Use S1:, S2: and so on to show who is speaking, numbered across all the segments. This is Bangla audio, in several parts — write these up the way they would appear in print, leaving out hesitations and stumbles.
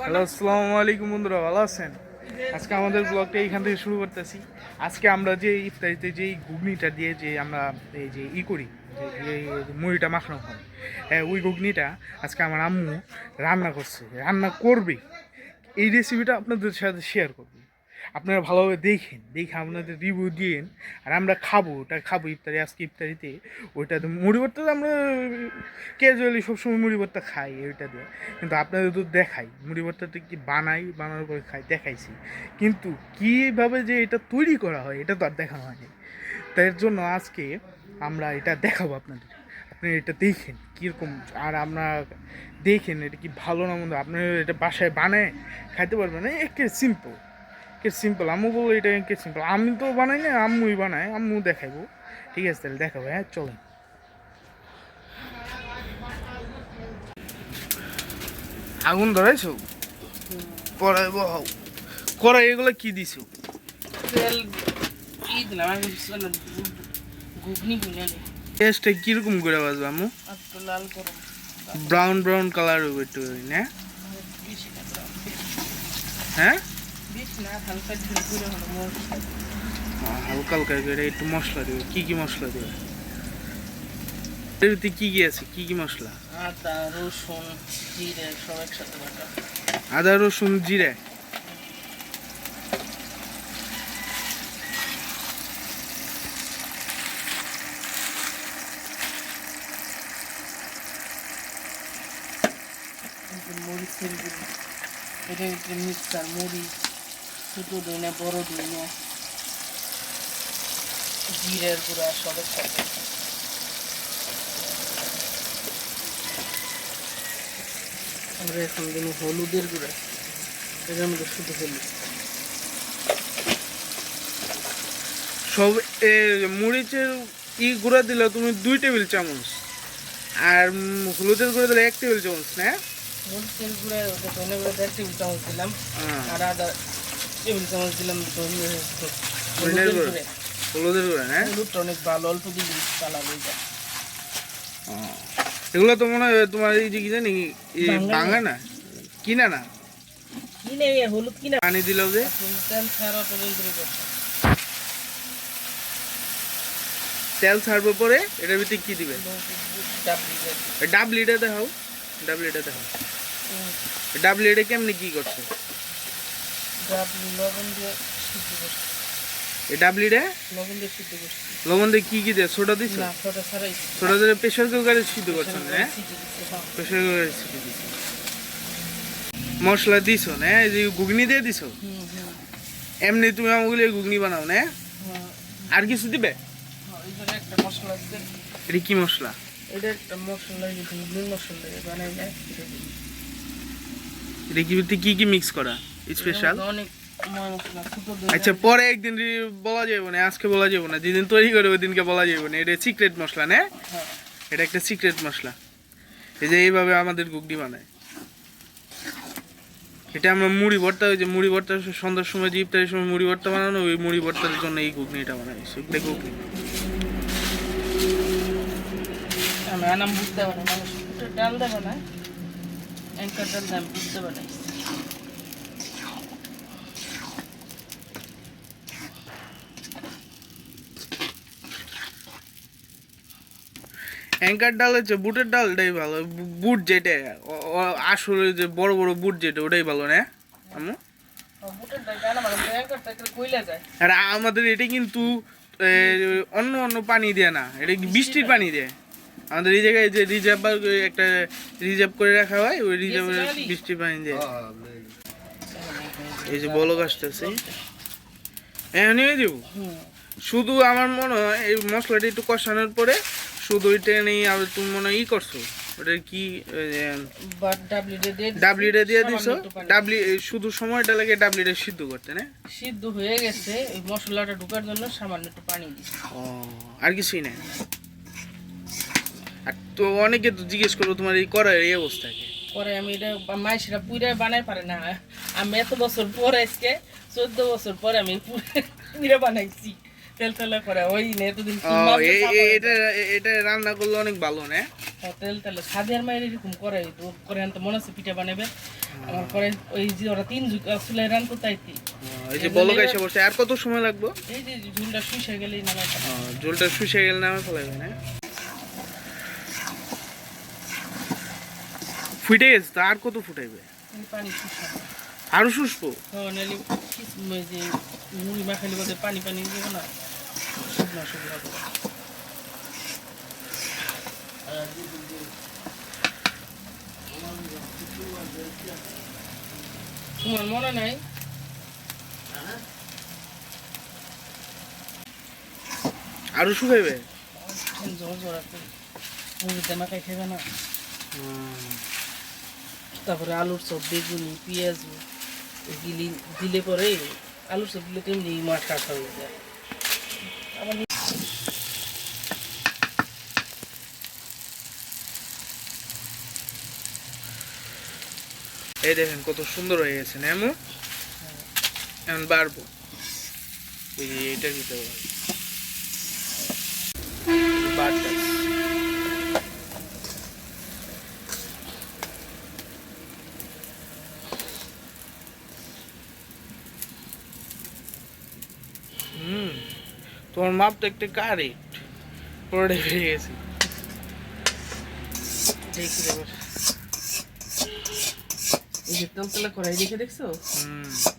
S1: হ্যালো, আসসালামু আলাইকুম বন্ধুরা, ভালো আছেন? আজকে আমাদের ব্লগটা এইখান থেকে শুরু করতেছি। আজকে আমরা যে ইফতারিতে যে ঘুগনিটা দিয়ে যে আমরা এই যে করি, যে মুড়িটা মাখানো হয়, হ্যাঁ ওই ঘুগনিটা আজকে আমার আম্মু রান্না করছে, রান্না করবে। এই রেসিপিটা আপনাদের সাথে শেয়ার করবো। আপনারা ভালোভাবে দেখে আপনাদের রিভিউ দিয়েন। আর আমরা খাবো ইফতারি, আজকে ইফতারিতে ওইটা মুড়ি ভর্তা তো আমরা ক্যাজুয়ালি সবসময় মুড়ি ভর্তা খাই ওইটা দিয়ে, কিন্তু আপনাদের তো দেখাই মুড়ি ভর্তাটা কি বানানোর পরে দেখাইছি, কিন্তু কীভাবে যে এটা তৈরি করা হয় এটা তো আর দেখানো হয়নি। তাই এর জন্য আজকে আমরা এটা দেখাবো আপনাদের। আপনি এটা দেখেন কীরকম, আর আমরা দেখেন এটা কি ভালো না মন্দ, আপনি এটা বাসায় বানায় খাইতে পারবেন না। একে সিম্পল আম্মু বললো এটা একে সিম্পল, আমি তো বানাই না, আম্মুই বানায়, আম্মু দেখাইবো। ঠিক আছে, তাহলে দেখাবো। হ্যাঁ চলেন। আগুন ধরাইছো? কড়াই বহাও। কড়াই এগুলো কি দিছো?
S2: তেল দিলাম, আমি ঘুগনি বুঝালি
S1: টেস্টটা কিরকম করে বাজবো আম্মু?
S2: একটু লাল করো,
S1: ব্রাউন কালার হবে একটু না?
S2: বেশি না
S1: হ্যাঁ
S2: বেশি না, হালকা ঝুল করে হলো মশলা।
S1: হালকা হালকা করে একটু মশলা দেবে। কি মশলা দেবে? এর ভিতরে কি আছে, কি মশলা?
S2: আদা রসুন জিরে সব একসাথে বাটা।
S1: আদা রসুন জিরে।
S2: মরিচের গুঁড়ো, এটা ভিতরে মিক্সার মরিচ, ছোটো দিই না বড় দিই না, জিরের গুঁড়া সব একসাথে। আমরা এখন দিন হলুদের গুঁড়া, এটার মধ্যে শুধু হলুদ।
S1: সব মরিচের গুঁড়া দিলে তুমি 2 টেবিল চামচ, আর হলুদের গুঁড়া দিলে 1 টেবিল চামচ না?
S2: মরিচের গুঁড়া ওটা ধনে গুঁড়া 1 টেবিল চামচ দিলাম, আর আদা টেবিল চামচ দিলাম।
S1: হলুদের গুঁড়া না?
S2: হলুদটা অনেক ভালো, অল্প দিলে কালার হয়ে যায়।
S1: এগুলো তো মনে হয় তোমার এই যে কি জানি ভাঙা না, কিনা না?
S2: কিনে হলুদ কিনা।
S1: পানি দিলেও যে
S2: তেল ছাড়া তো
S1: তেল ছাড়বার পরে এটার ভিতরে কি দিবে? ডাবলিটা দেখাও। ডাবলিটা কেমনি কি করছে?
S2: লবণ দিয়ে সিদ্ধ করছি।
S1: এই ডাবলিটা
S2: লবণ দিয়ে সিদ্ধ করছি।
S1: লবণ দিয়ে কি দিয়ে? সোডা দিছ?
S2: না, সোডা ছাড়াই।
S1: সোডা দিয়ে প্রেসার কুকারে সিদ্ধ করছো না? প্রেসার কুকারে সিদ্ধ দিছ। মশলা দিছো না? এই যে ঘুগনি দিয়ে দিছো? এমনি তুমি আমাগুলো ঘুগনি বানাও না? আর কিছু দিবে?
S2: একটা মশলা দিতে।
S1: এটা কি মশলা?
S2: এটা একটা মশলা, ঘুগনি মশলা বানাই না।
S1: এটা কি মিক্স করা স্পেশাল?
S2: অনেক মশলা ছোট।
S1: আচ্ছা, পরে একদিন বলা যাবে না, আজকে বলা যাবে না, যেদিন তৈরি করে ওই দিনকে বলা যাবে না। এটা সিক্রেট মশলা না? এটা একটা সিক্রেট মশলা। এই যে এইভাবে আমাদের ঘুগনি বানায়। এটা আমরা মুড়ি ভর্তা, ওই যে মুড়ি ভর্তা সন্ধ্যার সময় যে ইফতারের সময় মুড়ি ভর্তা বানানো, ওই মুড়ি ভর্তার জন্য এই ঘুগনিটা বানাই। সেগুলো ঘুগনি
S2: আমি আনাম বুঝতে পারি, মানুষ ডাল দেবে না, এঙ্কার ডাল দাম বুঝতে পারি।
S1: অ্যাঙ্কার ডাল হচ্ছে বুটের ডালটাই ভালো। বুট যেটা আসলে যে বড় বড় বুট যেটা, ওটাই ভালো না আম্মু? আর আমাদের এটা কিন্তু অন্য পানি দেয় না, এটা বৃষ্টির পানি দেয়। আমাদের এই জায়গায় যে রিজার্ভ করে রাখা হয়, ওই রিজার্ভের বৃষ্টির পানি দেয়। এই যে বলক আসতেছে, নিয়ে দেবো। শুধু আমার মনে হয় এই মশলাটা একটু কষানোর পরে শুধু ওইটা নেই, আর তুমি মনে হয় করছো ওটা কি ডাবলিটা দিয়ে দিছো? ডাবলি শুধু সময়টা লাগে ডাবলিটা সিদ্ধ করতে না?
S2: সিদ্ধ হয়ে গেছে, এই মশলাটা ঢোকার জন্য সামান্য একটু পানি দিছি।
S1: আর কিছুই না? আর তো অনেকে তো জিজ্ঞেস করবো তোমার এই করার এই অবস্থাকে,
S2: পরে আমি এটা মাইসিরা পুইরা বানাই পারে না। আমি এত বছর পরে, আজকে 14 বছর পরে আমি পুইরা বানাইছি। তেল তেলে করে ওই নে এতদিন
S1: ও, এটা এটা রান্না করলে অনেক ভালো না?
S2: তেল তেলে সাদিয়ার মায়ের এরকম করে তো করে আনতে মনে আছে পিঠা বানাবে আমার পরে ওই যে ওরা 3 যুগ চুলায় রান্না তাইতি
S1: এই যে বলক এসে বসে, আর কত সময় লাগবে?
S2: এই যে ঝুলটা শুষে গেলেই নামে
S1: ঝোলটা শুষে গেলে নামে ফেলাবে না? ফুটে গেছে তো, আর কত ফুটাইবে?
S2: পানি শুষা
S1: আরো শুষবো?
S2: নালি ওই যে মুড়ি মাখালি বলতে পানি পানি দেবো না শুকনো শুকনো করে তোমার মনে নাই
S1: আরো শুকাইবে?
S2: জোর জোর আছে মুড়িতে মাখাই খাইবে না তারপরে আলুর চপ বেগুনি পেঁয়াজ গিলি দিলে পরে আলুর চপ দিলে তেমনি মাছ কাটা হয়ে যায় আবার
S1: এই দেখেন কত সুন্দর হয়ে গেছে না এমন? এখন বাড়বো এই যে এইটার ভিতরে বাড়তেছে। তোমার মাপ তো একটা কারেক্ট, পুরোটাই বেরিয়ে গেছে।
S2: দেখি এবার এই যে তলতলা করাই রেখে দেখছো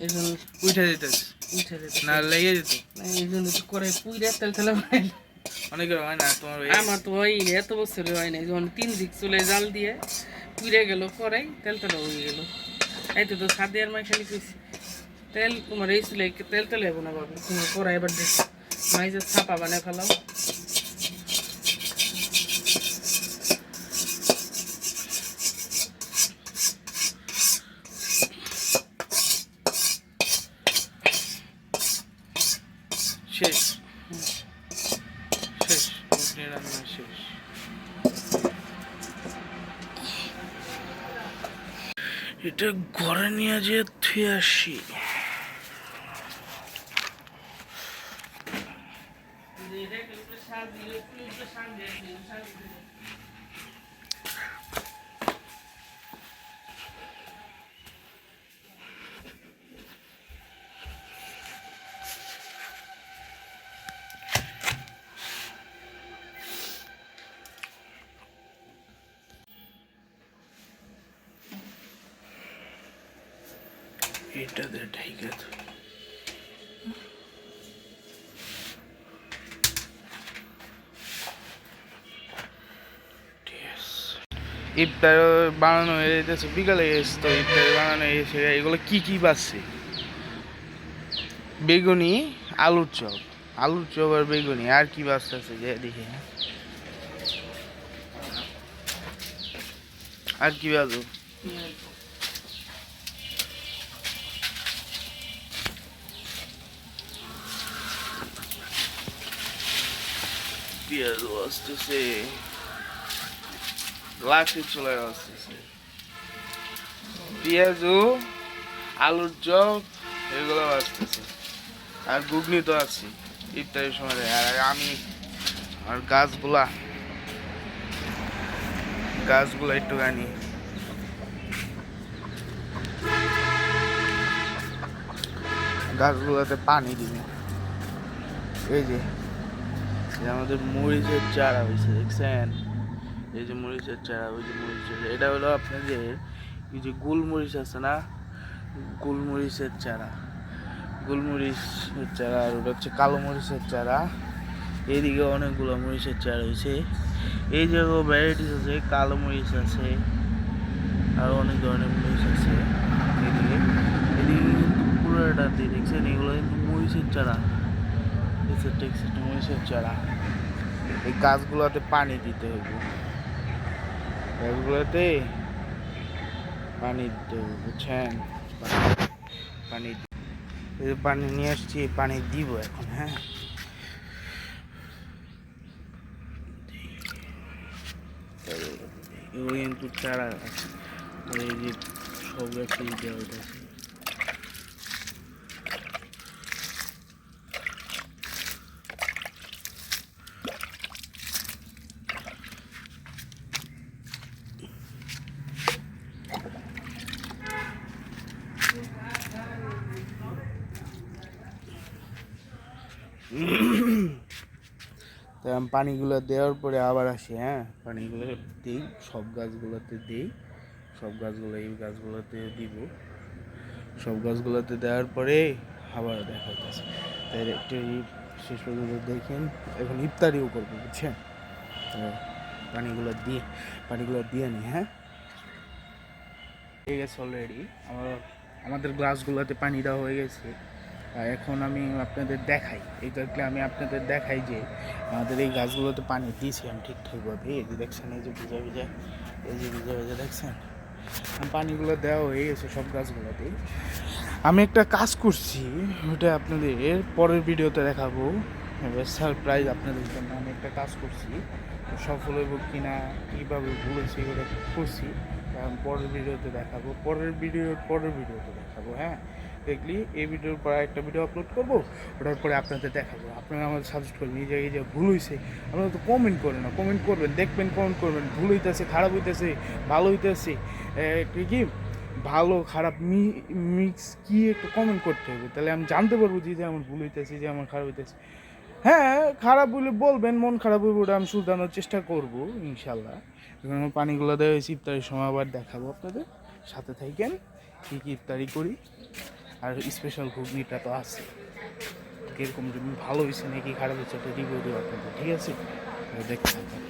S2: এই জন্য
S1: উঠে যেতেছে
S2: উঠে যেতে
S1: না, লেগে যেত।
S2: এই জন্য তো করে পুইরা তেলতলা বানাই
S1: অনেকের হয় না, তোমার
S2: আমার তো হয়নি এত বছরে হয় নাই যখন 3 দিক চুলে জাল দিয়ে পুড়ে গেল করাই তেলতলা হয়ে গেল এই তো সাদিয়ার মাই খালি কইছি তেল তোমার এই চুলে তেল তেল হবো না বাবু তোমার করাই এবার দেখো মাই যে ছাপা বানায় ফেলাও
S1: শেষ শেষ ঘুগনি রান্না শেষ। এটা ঘরে নিয়ে যে থুয়ে আসি। এটাতে ঠিক আছে। ইফতার বানানো হয়ে যেতেছে, বিকালে এসে তো ইফতার বানানো এসে এগুলো কি কি বাজছে? বেগুনি, আলুর চপ, আলুর চপ আর বেগুনি, আর কি বাজতেছে যে দেখি, আর কি বাজো? পেঁয়াজ আসতেছে, লাঠি চলে আসতেছে, পেঁয়াজু, আলুর চপ এগুলো আসতেছে, আর ঘুগনি তো আছে ইফতারের সময়। আর আমি আর গাছগুলা একটুখানি গাছগুলোতে পানি দিবে। এই যে আমাদের মরিচের চারা হয়েছে, দেখছেন? এই যে মরিচের চারা, ওই যে মরিচের, এটা হলো আপনাদের এই যে গোলমরিচ আছে না, গোলমরিচের চারা, গোলমরিচের চারা। আর ওটা হচ্ছে কালো মরিচের চারা। এইদিকে অনেকগুলো মরিচের চারা হয়েছে। এই জায়গায় ভ্যারাইটিস আছে, কালো মরিচ আছে, আর অনেক ধরনের মরিচ আছে। এদিকে কিন্তু পুরোটা দিয়ে দেখছেন, এগুলো কিন্তু মরিচের চারা, মরিচের চারা। এই গাছগুলোতে পানি দিতে হবে, গাছগুলোতে পানি দিতে হবে, বুঝছেন? পানি নিয়ে আসছি, পানি দিব এখন। হ্যাঁ, এগুলো কিন্তু চারা আছে, এই যে সব গাছে দেওয়া হইতেছে। তো আমি পানিগুলো দেওয়ার পরে আবার আসি, হ্যাঁ পানিগুলো দিই, সব গাছগুলোতে দিই, সব গাছগুলো এই গাছগুলোতে দিব, সব গাছগুলোতে দেওয়ার পরে আবার দেখা যাচ্ছে। তাই একটু শেষ পর্যন্ত দেখেন, এখন ইফতারিও করবো বুঝছেন। তো পানিগুলো দিয়ে নিই, হ্যাঁ হয়ে গেছে অলরেডি। আমাদের গ্লাসগুলোতে পানি দেওয়া হয়ে গেছে। আর এখন আমি আপনাদের দেখাই, এক্স্যাক্টলি আমি আপনাদের দেখাই যে আমাদের এই গাছগুলোতে পানি দিয়েছি আমি ঠিকঠাকভাবে। এই যে দেখছেন, এই যে ভিজা ভিজা, এই যে ভিজা ভিজা দেখছেন, পানিগুলো দেওয়া হয়ে গেছে সব গাছগুলোতে। আমি একটা কাজ করছি, ওটা আপনাদের পরের ভিডিওতে দেখাবো, সারপ্রাইজ আপনাদের জন্য। আমি একটা কাজ করছি, সফল হইব কিনা, কীভাবে বলেছি ওটা করছি, পরের ভিডিওতে দেখাবো, পরের ভিডিওতে দেখাবো। হ্যাঁ দেখলি এই ভিডিওর পর একটা ভিডিও আপলোড করবো, ওটার পরে আপনাদের দেখাবো। আপনারা আমাদের সাজেস্ট করবেন, এই জায়গায় যে ভুল হয়েছে আপনারা তো কমেন্ট করেন না, কমেন্ট করবেন, দেখবেন, কমেন্ট করবেন, ভুল হইতেছে, খারাপ হইতেছে, ভালো হইতেছে, কি ভালো খারাপ মিক্স কি একটু কমেন্ট করতে হবে, তাহলে আমি জানতে পারবো যে আমার ভুল হইতেছে, যে আমার খারাপ হইতেছে। হ্যাঁ খারাপ বলে বলবেন, মন খারাপ হইব, ওটা আমি শুধরানোর চেষ্টা করবো ইনশাল্লাহ। এখন আমার পানিগুলো দেওয়া হয়েছে, ইফতারির সময় আবার দেখাবো আপনাদের, সাথে থাকেন কী কী ইফতারি করি। আর স্পেশাল ঘুগনিটা তো আছে, কীরকম যদি ভালো হয়েছে নাকি খারাপ হয়েছে এটা রিভিউ দেবো আপনাদের, ঠিক আছে দেখতে থাকেন।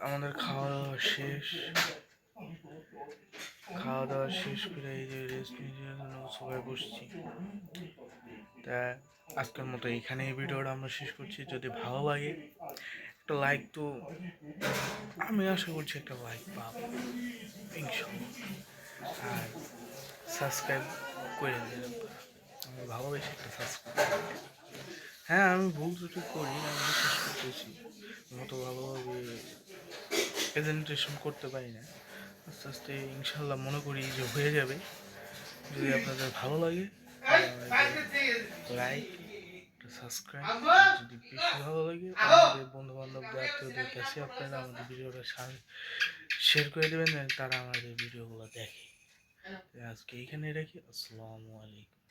S1: আমাদের খাওয়া দাওয়া শেষ, খাওয়া দাওয়া শেষ করে এই যে রেস্ট নিয়ে সবাই বসছি। তা আজকের মতো এইখানে এই ভিডিওটা আমরা শেষ করছি। যদি ভালো লাগে একটা লাইক, তো আমি আশা করছি একটা লাইক পাবো ইনশাল্লাহ, আর সাবস্ক্রাইব করে দেবেন, আমি ভালোবেসে একটা সাবস্ক্রাইব। হ্যাঁ আমি ভুল ত্রুটি করি, আমি বিশ্বাস করতেছি মতো ভালোভাবে প্রেজেন্টেশন করতে পারি না, আস্তে আস্তে ইনশাল্লাহ মনে করি যে হয়ে যাবে। যদি আপনাদের ভালো লাগে লাইক, সাবস্ক্রাইব, যদি বেশি ভালো লাগে আমাদের বন্ধু বান্ধবদের, আত্মীয়দের কাছে আপনারা আমাদের ভিডিওটা শেয়ার করে দেবেন, তারা আমাদের ভিডিওগুলো দেখে। আজকে এইখানে রাখি, আসসালামু আলাইকুম।